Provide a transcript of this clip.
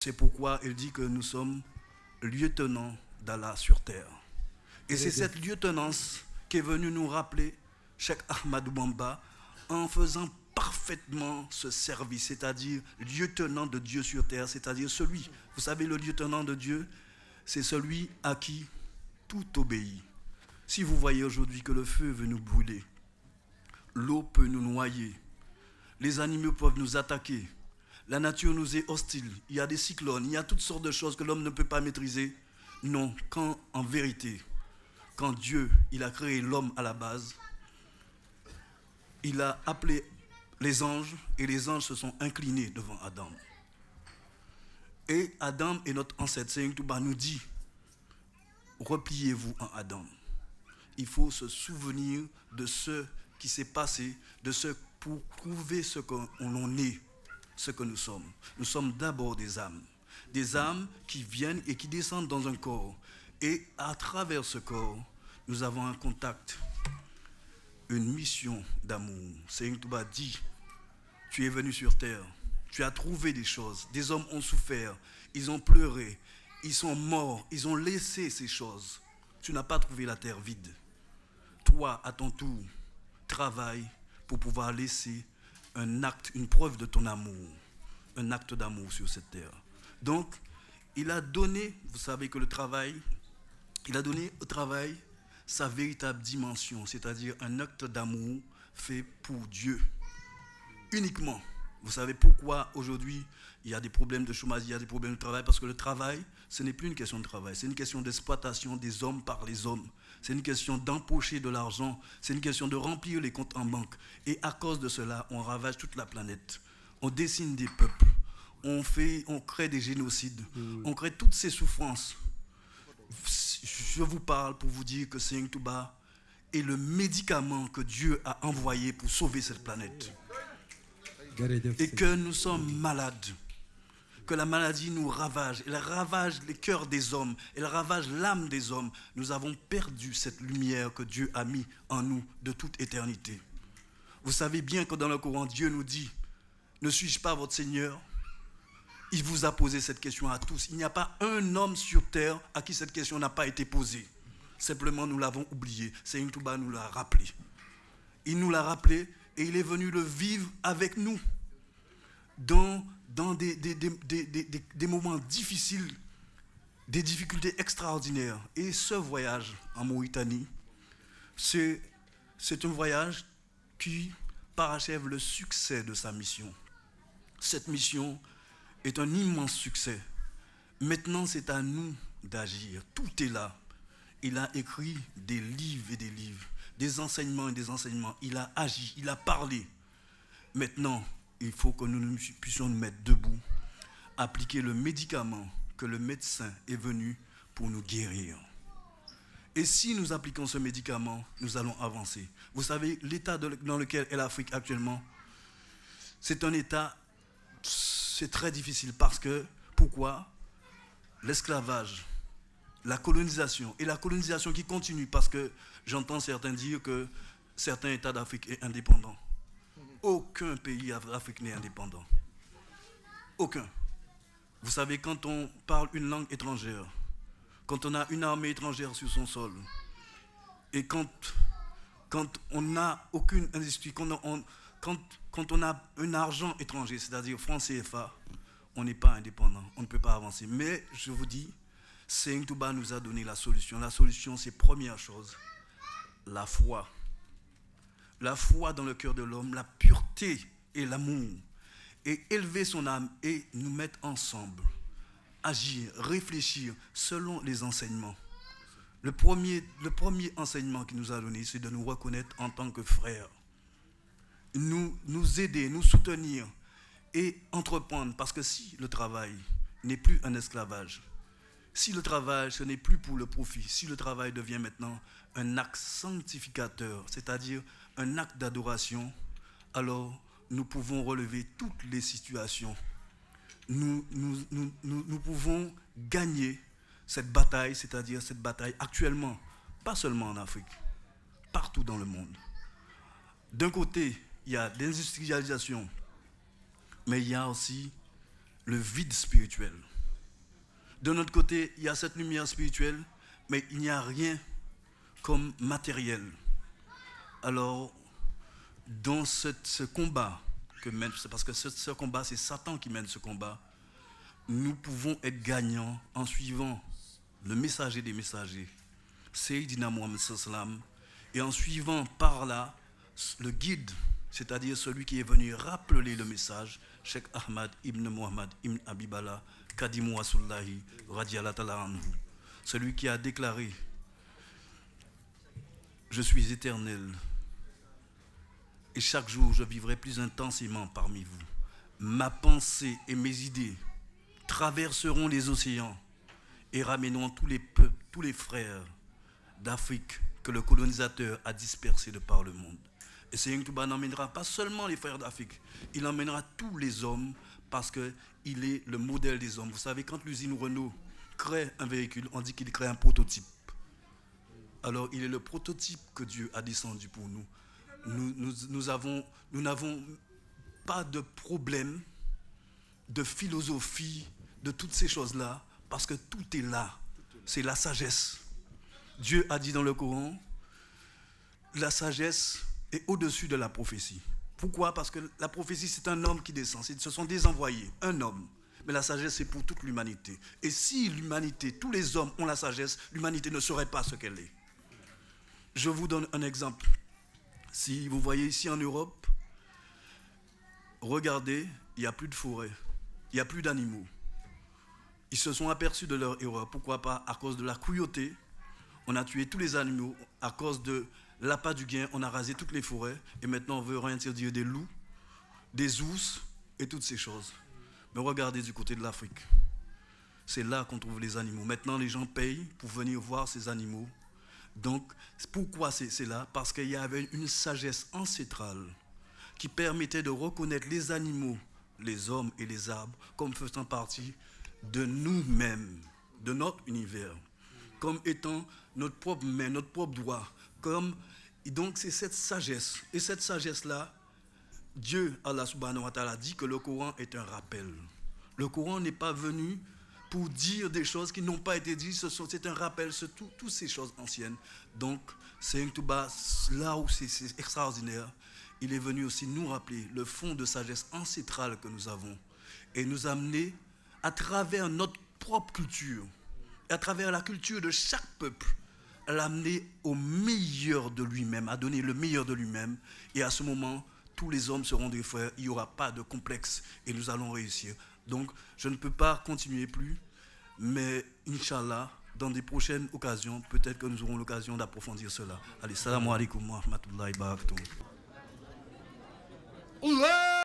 C'est pourquoi il dit que nous sommes lieutenants d'Allah sur terre. Et c'est cette lieutenance qui est venue nous rappeler Cheikh Ahmadou Bamba en faisant parfaitement ce service, c'est-à-dire lieutenant de Dieu sur terre, c'est-à-dire celui, vous savez, le lieutenant de Dieu, c'est celui à qui tout obéit. Si vous voyez aujourd'hui que le feu veut nous brûler, l'eau peut nous noyer, les animaux peuvent nous attaquer, la nature nous est hostile, il y a des cyclones, il y a toutes sortes de choses que l'homme ne peut pas maîtriser. Non, quand en vérité, quand Dieu il a créé l'homme à la base, il a appelé les anges et les anges se sont inclinés devant Adam. Et Adam est notre ancêtre. Seigneur Touba nous dit, repliez-vous en Adam. Il faut se souvenir de ce qui s'est passé, de ce pour prouver ce qu'on est, ce que nous sommes. Nous sommes d'abord des âmes qui viennent et qui descendent dans un corps. Et à travers ce corps, nous avons un contact, une mission d'amour. Seigneur Touba dit, tu es venu sur terre, tu as trouvé des choses, des hommes ont souffert, ils ont pleuré, ils sont morts, ils ont laissé ces choses. Tu n'as pas trouvé la terre vide. Toi, à ton tour, travaille pour pouvoir laisser un acte, une preuve de ton amour, un acte d'amour sur cette terre. Donc, il a donné, vous savez que le travail, il a donné au travail sa véritable dimension, c'est-à-dire un acte d'amour fait pour Dieu, uniquement. Vous savez pourquoi aujourd'hui il y a des problèmes de chômage, il y a des problèmes de travail, parce que le travail, ce n'est plus une question de travail, c'est une question d'exploitation des hommes par les hommes. C'est une question d'empocher de l'argent, c'est une question de remplir les comptes en banque. Et à cause de cela, on ravage toute la planète. On dessine des peuples, on crée des génocides, on crée toutes ces souffrances. Je vous parle pour vous dire que Seigneur Touba est le médicament que Dieu a envoyé pour sauver cette planète. Et que nous sommes malades, que la maladie nous ravage, elle ravage les cœurs des hommes, elle ravage l'âme des hommes. Nous avons perdu cette lumière que Dieu a mis en nous de toute éternité. Vous savez bien que dans le Coran, Dieu nous dit, ne suis-je pas votre Seigneur? Il vous a posé cette question à tous. Il n'y a pas un homme sur terre à qui cette question n'a pas été posée. Simplement, nous l'avons oublié. Seigneur Touba nous l'a rappelé. Il nous l'a rappelé et il est venu le vivre avec nous dans des moments difficiles, des difficultés extraordinaires. Et ce voyage en Mauritanie, c'est un voyage qui parachève le succès de sa mission. Cette mission est un immense succès. Maintenant, c'est à nous d'agir. Tout est là. Il a écrit des livres et des livres, des enseignements et des enseignements. Il a agi, il a parlé. Maintenant, il faut que nous puissions nous mettre debout, appliquer le médicament que le médecin est venu pour nous guérir. Et si nous appliquons ce médicament, nous allons avancer. Vous savez, l'état dans lequel est l'Afrique actuellement, c'est un état, c'est très difficile parce que, pourquoi? L'esclavage, la colonisation, et la colonisation qui continue parce que j'entends certains dire que certains États d'Afrique sont indépendants. Aucun pays d'Afrique n'est indépendant. Aucun. Vous savez, quand on parle une langue étrangère, quand on a une armée étrangère sur son sol, et quand on n'a aucune industrie, quand on a un argent étranger, c'est-à-dire franc CFA, on n'est pas indépendant, on ne peut pas avancer. Mais je vous dis, Seigneur Touba nous a donné la solution. La solution, c'est première chose, la foi. La foi dans le cœur de l'homme, la pureté et l'amour, et élever son âme et nous mettre ensemble, agir, réfléchir selon les enseignements. Le premier enseignement qu'il nous a donné, c'est de nous reconnaître en tant que frères, nous aider, nous soutenir et entreprendre, parce que si le travail n'est plus un esclavage, si le travail, ce n'est plus pour le profit, si le travail devient maintenant un acte sanctificateur, c'est-à-dire un acte d'adoration, alors nous pouvons relever toutes les situations. Nous pouvons gagner cette bataille, c'est-à-dire cette bataille actuellement, pas seulement en Afrique, partout dans le monde. D'un côté, il y a l'industrialisation, mais il y a aussi le vide spirituel. De notre côté, il y a cette lumière spirituelle, mais il n'y a rien comme matériel. Alors, dans ce combat que mène, c'est parce que ce combat, c'est Satan qui mène ce combat, nous pouvons être gagnants en suivant le messager des messagers, Sayyidina Muhammad sallam, et en suivant par là le guide, c'est-à-dire celui qui est venu rappeler le message, Cheikh Ahmad ibn Muhammad ibn Abibala, Kadimu Asullahi, Radiallahu ta'ala anhu, celui qui a déclaré « Je suis éternel et chaque jour je vivrai plus intensément parmi vous. Ma pensée et mes idées traverseront les océans et ramèneront tous les peuples, tous les frères d'Afrique que le colonisateur a dispersés de par le monde. » Et Seigneur Touba n'emmènera pas seulement les frères d'Afrique, il emmènera tous les hommes parce qu'il est le modèle des hommes. Vous savez, quand l'usine Renault crée un véhicule, on dit qu'il crée un prototype. Alors il est le prototype que Dieu a descendu pour nous. Nous n'avons pas de problème de philosophie, de toutes ces choses-là, parce que tout est là. C'est la sagesse. Dieu a dit dans le Coran, la sagesse est au-dessus de la prophétie. Pourquoi? Parce que la prophétie, c'est un homme qui descend. Ce sont des envoyés, un homme. Mais la sagesse, c'est pour toute l'humanité. Et si l'humanité, tous les hommes ont la sagesse, l'humanité ne serait pas ce qu'elle est. Je vous donne un exemple. Si vous voyez ici en Europe, regardez, il n'y a plus de forêt, il n'y a plus d'animaux. Ils se sont aperçus de leur erreur. Pourquoi pas? À cause de la cruauté, on a tué tous les animaux. À cause de l'appât du gain, on a rasé toutes les forêts. Et maintenant, on veut réinterdire des loups, des ours et toutes ces choses. Mais regardez du côté de l'Afrique. C'est là qu'on trouve les animaux. Maintenant, les gens payent pour venir voir ces animaux. Donc, pourquoi c'est là? Parce qu'il y avait une sagesse ancestrale qui permettait de reconnaître les animaux, les hommes et les arbres comme faisant partie de nous-mêmes, de notre univers, comme étant notre propre main, notre propre doigt. Et donc, c'est cette sagesse. Et cette sagesse-là, Dieu, Allah subhanahu wa ta'ala, dit que le Coran est un rappel. Le Coran n'est pas venu pour dire des choses qui n'ont pas été dites, c'est un rappel sur toutes ces choses anciennes. Donc, Seigneur Touba, là où c'est extraordinaire, il est venu aussi nous rappeler le fond de sagesse ancestrale que nous avons et nous amener à travers notre propre culture, et à travers la culture de chaque peuple, à l'amener au meilleur de lui-même, à donner le meilleur de lui-même. Et à ce moment, tous les hommes seront des frères, il n'y aura pas de complexe et nous allons réussir. Donc, je ne peux pas continuer plus, mais Inch'Allah, dans des prochaines occasions, peut-être que nous aurons l'occasion d'approfondir cela. Allez, salam alaikum wa rahmatullahi wa barakatuh.